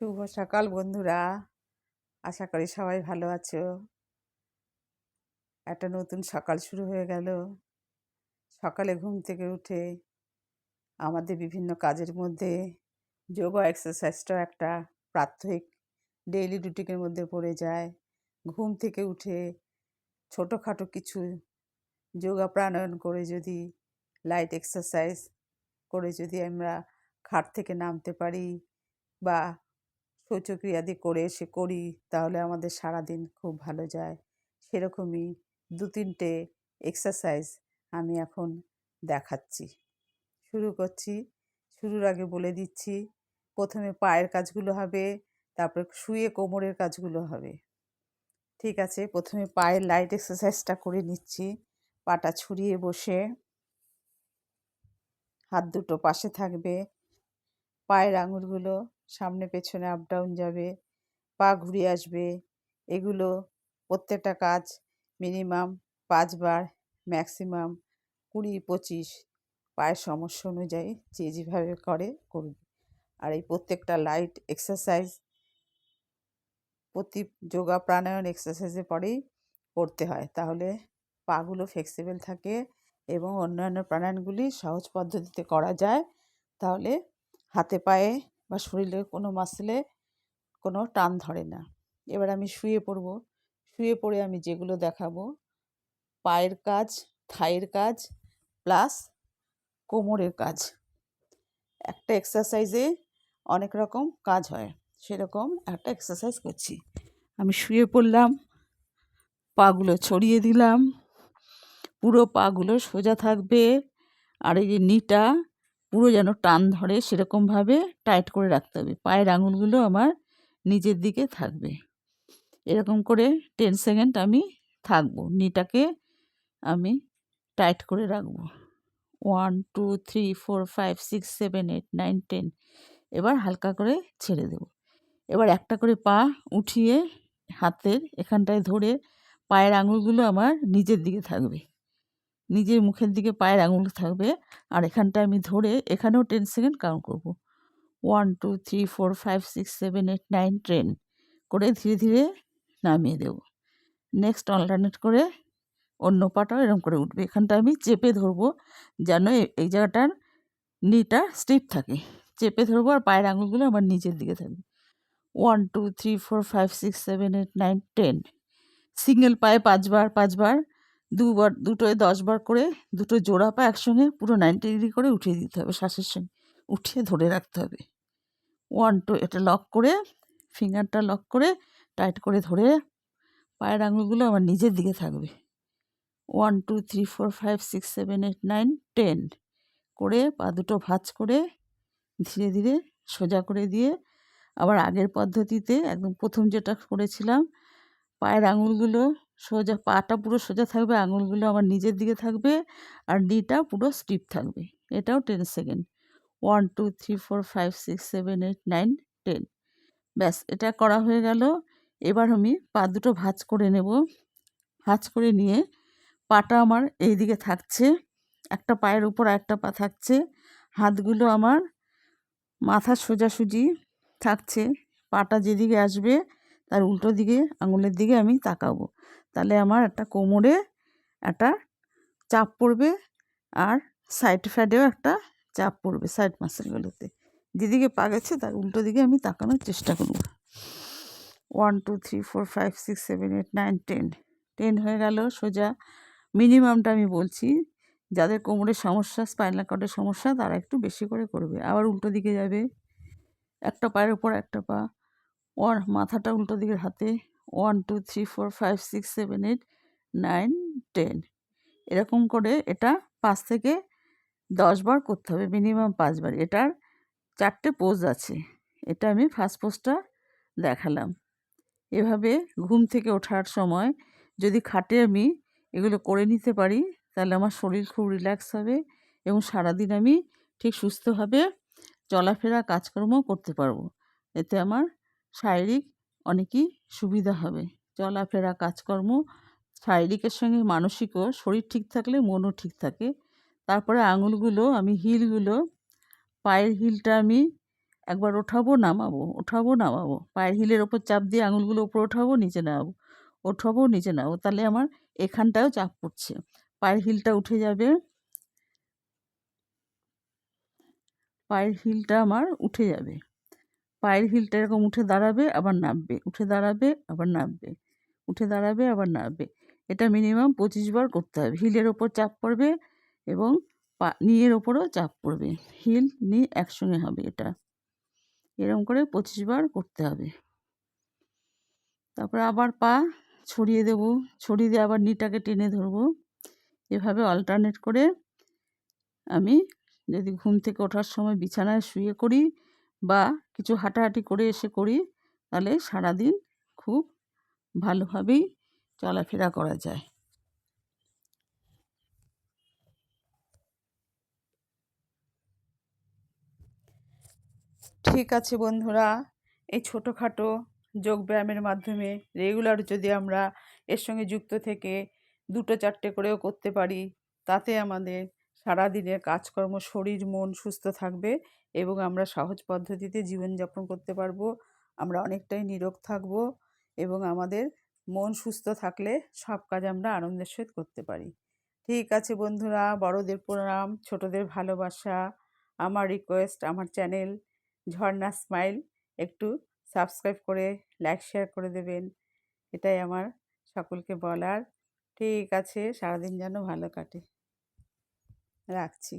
শুভ সকাল বন্ধুরা, আশা করি সবাই ভালো আছো। একটা নতুন সকাল শুরু হয়ে গেল। সকালে ঘুম থেকে উঠে আমাদের বিভিন্ন কাজের মধ্যে যোগা এক্সারসাইজটাও একটা প্রাত্যহিক ডেইলি রুটিনের মধ্যে পড়ে যায়। ঘুম থেকে উঠে ছোটোখাটো কিছু যোগা প্রাণায়াম করে যদি লাইট এক্সারসাইজ করে যদি আমরা খাট থেকে নামতে পারি বা শৌচক্রিয়াদি করে এসে করি, তাহলে আমাদের সারাদিন খুব ভালো যায়। সেরকমই ২-৩টে এক্সারসাইজ আমি এখন দেখাচ্ছি। শুরু করছি। শুরুর আগে বলে দিচ্ছি, প্রথমে পায়ের কাজগুলো হবে, তারপরে শুয়ে কোমরের কাজগুলো হবে। ঠিক আছে, প্রথমে পায়ের লাইট এক্সারসাইজটা করে নিচ্ছি। পাটা ছড়িয়ে বসে হাত দুটো পাশে থাকবে, পায়ের আঙুলগুলো সামনে পেছনে আপ ডাউন যাবে, পা ঘুরে আসবে। এগুলো প্রত্যেকটা কাজ মিনিমাম ৫ বার, ম্যাক্সিমাম ২০-২৫, পায়ের সমস্যা অনুযায়ী যে যেভাবে করে করবে। আর এই প্রত্যেকটা লাইট এক্সারসাইজ প্রতি যোগা প্রাণায়াম এক্সারসাইজের পরেই করতে হয়, তাহলে পাগুলো ফ্লেক্সিবল থাকে এবং অন্যান্য প্রাণায়ামগুলি সহজ পদ্ধতিতে করা যায়। তাহলে হাতে পায়ে বা শরীরের কোনো মাসেলে কোনো টান ধরে না। এবার আমি শুয়ে পড়ব। শুয়ে পড়ে আমি যেগুলো দেখাবো, পায়ের কাজ, থাইয়ের কাজ প্লাস কোমরের কাজ। একটা এক্সারসাইজে অনেক রকম কাজ হয়, সেরকম একটা এক্সারসাইজ করছি। আমি শুয়ে পড়লাম, পাগুলো ছড়িয়ে দিলাম, পুরো পাগুলো সোজা থাকবে। আর এই যে নিটা পুরো যেন টান ধরে সেরকমভাবে টাইট করে রাখতে হবে। পায়ের আঙুলগুলো আমার নিচের দিকে থাকবে। এরকম করে 10 সেকেন্ড আমি থাকবো, নিটাকে আমি টাইট করে রাখবো। 1 2 3 4 5 6 7 8 9 10। এবার হালকা করে ছেড়ে দেব। এবার একটা করে পা উঠিয়ে হাতের এখানটায় ধরে পায়ের আঙুলগুলো আমার নিচের দিকে থাকবে, নিজের মুখের দিকে পায়ের আঙুল থাকবে। আর এখানটায় আমি ধরে এখানেও 10 সেকেন্ড কাউন্ট করব। 1 2 3 4 5 6 7 8 9 10 করে ধীরে ধীরে নামিয়ে দেব। নেক্সট অল্টারনেট করে অন্য পাটাও এরকম করে উঠবে। এখানটা আমি চেপে ধরবো যেন এই জায়গাটার নিটা স্টিফ থাকে। চেপে ধরবো আর পায়ের আঙুলগুলো আমার নিচের দিকে থাকবে। 1 2 3 4 5 6 7 8 9 10। সিঙ্গেল পায়ে 5 বার 5 বার, দুটোয় 10 বার করে দুটো জোড়া পা একসঙ্গে পুরো 90 ডিগ্রি করে উঠিয়ে দিতে হবে। শ্বাসের সঙ্গে উঠিয়ে ধরে রাখতে হবে। 1 2 এটা লক করে, ফিঙ্গারটা লক করে টাইট করে ধরে পায়ের আঙুলগুলো আমার নিজের দিকে থাকবে। 1 2 3 4 5 6 7 8 9 10 করে পা দুটো ভাঁজ করে ধীরে ধীরে সোজা করে দিয়ে আবার আগের পদ্ধতিতে একদম প্রথম যেটা করেছিলাম, পায়ের আঙুলগুলো সোজা, পাটা পুরো সোজা থাকবে, আঙুলগুলো আমার নিজের দিকে থাকবে আর নিটা পুরো স্টিফ থাকবে। এটাও 10 সেকেন্ড। 1 2 3 4 5 6 7 8 9 10। ব্যাস, এটা করা হয়ে গেল। এবার আমি পা দুটো ভাঁজ করে নেব। ভাঁজ করে নিয়ে পাটা আমার এই দিকে থাকছে, একটা পায়ের উপর একটা পা থাকছে, হাতগুলো আমার মাথার সোজাসুজি থাকছে। পাটা যেদিকে আসবে তার উল্টো দিকে আঙুলের দিকে আমি তাকাবো, তাহলে আমার একটা কোমরে একটা চাপ পড়বে আর সাইড ফ্যাডেও একটা চাপ পড়বে, সাইড মাসেলগুলোতে। যেদিকে পা গেছে তার উল্টো দিকে আমি তাকানোর চেষ্টা করব। 1 2 3 4 5 6 7 8 9 10। 10 হয়ে গেল সোজা। মিনিমামটা আমি বলছি, যাদের কোমরের সমস্যা, স্পাইনাল কর্ডের সমস্যা, তারা একটু বেশি করে করবে। আবার উল্টো দিকে যাবে, একটা পায়ের উপর একটা পা, মাথাটা উল্টো দিকের হাতে। 1 2 3 4 5 6 7 8 9 10। এরকম করে এটা 5 থেকে 10 বার করতে হবে, মিনিমাম 5 বার। এটার 4টে পোজ আছে, এটা আমি ফার্স্ট পোজটা দেখালাম। এভাবে ঘুম থেকে ওঠার সময় যদি খাটে আমি এগুলো করে নিতে পারি, তাহলে আমার শরীর খুব রিল্যাক্স হবে এবং সারাদিন আমি ঠিক সুস্থভাবে চলাফেরা কাজকর্ম করতে পারবো। এতে আমার শারীরিক অনেকই সুবিধা হবে। চলাফেরা কাজকর্ম শারীরিকের সঙ্গে মানসিকও, শরীর ঠিক থাকলে মনও ঠিক থাকে। তারপরে আঙুলগুলো আমি, হিলগুলো, পায়ের হিলটা আমি একবার ওঠাবো নামাবো, ওঠাবো নামাবো, পায়ের হিলের ওপর চাপ দিয়ে আঙুলগুলো উপরে ওঠাবো নিচে নামাবো, ওঠাবো নিচে নামাবো, তাহলে আমার এখানটাও চাপ পড়ছে। পায়ের হিলটা উঠে যাবে, পায়ের হিলটা আমার উঠে যাবে, পায়ের হিলটা এরকম উঠে দাঁড়াবে আবার নামবে, উঠে দাঁড়াবে আবার নামবে, উঠে দাঁড়াবে আবার নামবে। এটা মিনিমাম 25 বার করতে হবে। হিলের ওপর চাপ পড়বে এবং নিয়ের ওপরেও চাপ পড়বে, হিল নি একসঙ্গে হবে। এটা এরকম করে 25 বার করতে হবে। তারপরে আবার পা ছড়িয়ে দেবো, ছড়িয়ে দিয়ে আবার নিটাকে টেনে ধরবো। এভাবে অল্টারনেট করে আমি যদি ঘুম থেকে ওঠার সময় বিছানায় শুয়ে করি বা কিছু হাঁটাহাঁটি করে এসে করি, তাহলে সারাদিন খুব ভালোভাবেই চলাফেরা করা যায়। ঠিক আছে বন্ধুরা, এই ছোটোখাটো যোগব্যায়ামের মাধ্যমে রেগুলার যদি আমরা এর সঙ্গে যুক্ত থেকে 2-4টে করেও করতে পারি, তাতে আমাদের সারাদিনের কাজকর্ম, শরীর মন সুস্থ থাকবে এবং আমরা সহজ পদ্ধতিতে জীবনযাপন করতে পারবো। আমরা অনেকটাই নিরোগ থাকবো এবং আমাদের মন সুস্থ থাকলে সব কাজ আমরা আনন্দের সহিত করতে পারি। ঠিক আছে বন্ধুরা, বড়দের প্রণাম, ছোটদের ভালোবাসা। আমার রিকোয়েস্ট, আমার চ্যানেল ঝর্ণা স্মাইল একটু সাবস্ক্রাইব করে লাইক শেয়ার করে দেবেন, এটাই আমার সকলকে বলার। ঠিক আছে, সারাদিন যেন ভালো কাটে। রাখছি।